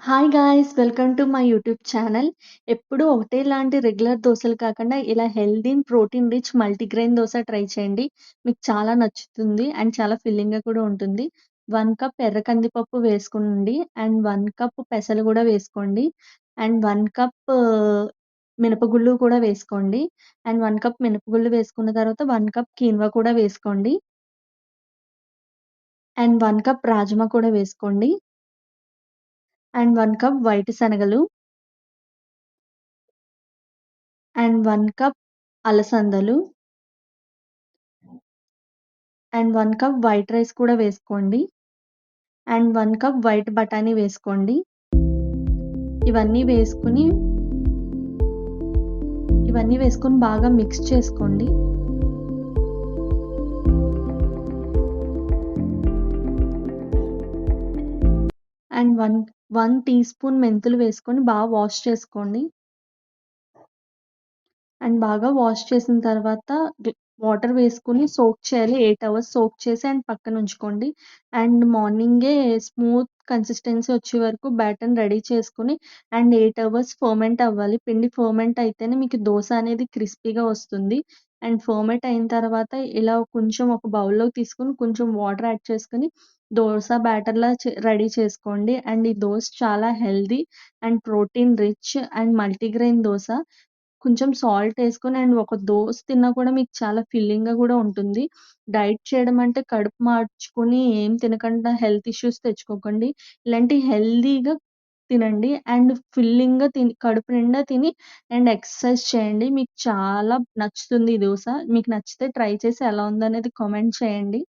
Hi guys! Welcome to my YouTube channel. ఎప్పుడూ ఒకటేలాంటి regular దోసలు కాకుండా ఇలా healthy, protein rich multigrain dosa try చేయండి. మీకు చాలా నచ్చుతుంది అండ్ చాలా ఫిల్లింగ్‌గా కూడా ఉంటుంది. 1 కప్ ఎర్ర కందిపప్పు వేసుకోండి అండ్ 1 కప్ పెసలు గూడా వేసుకోండి. అండ్ 1 కప్ మినపగుళ్ళు కూడా వేసుకోండి. అండ్ 1 కప్ మినపగుళ్ళు వేసుకున్న తర్వాత 1 కప్ కీన్వా కూడా వేసుకోండి. అండ్ 1 కప్ రాజ్మా కూడా వేసుకోండి. అండ్ 1 కప్ వైట్ శనగలు అండ్ 1 కప్ అలసందలు అండ్ 1 కప్ వైట్ రైస్ కూడా వేసుకోండి. అండ్ 1 కప్ వైట్ బఠానీ వేసుకోండి. ఇవన్నీ వేసుకొని బాగా మిక్స్ చేసుకోండి. అండ్ 1 టీ స్పూన్ మెంతులు వేసుకొని బాగా వాష్ చేసుకోండి. అండ్ బాగా వాష్ చేసిన తర్వాత వాటర్ వేసుకొని సోక్ చేయాలి. 8 అవర్స్ సోక్ చేసి అండ్ పక్కనుంచుకోండి. అండ్ మార్నింగే స్మూత్ కన్సిస్టెన్సీ వచ్చే వరకు బ్యాటర్‌ని రెడీ చేసుకొని అండ్ 8 అవర్స్ ఫర్మెంట్ అవ్వాలి. పిండి ఫర్మెంట్ అయితేనే మీకు దోస అనేది క్రిస్పీగా వస్తుంది. అండ్ ఫర్మెంట్ అయిన తర్వాత ఇలా కొంచెం ఒక బౌల్‌లోకి తీసుకొని కొంచెం వాటర్ యాడ్ చేసుకొని దోస బ్యాటర్‌లా రెడీ చేసుకోండి. అండ్ ఈ దోస చాలా healthy and protein rich and multigrain dosa. కొంచెం సాల్ట్ ఏసుకొని అండ్ ఒక దోస తిన్నా కూడా మీకు చాలా ఫిల్లింగ్‌గా గూడా ఉంటుంది. డైట్ చేయడం అంటే కడుపు మార్చుకొని ఏం తినకుండా హెల్త్ ఇష్యూస్ తెచ్చుకోకండి. ఇలాంటి హెల్తీగా తినండి అండ్ ఫిల్లింగ్‌గా కడుపు నిండా తిని అండ్ ఎక్సర్సైజ్ చేయండి. మీకు చాలా నచ్చుతుంది ఈ దోస. మీకు నచ్చితే ట్రై చేసి ఎలా ఉందనేది కామెంట్ చేయండి.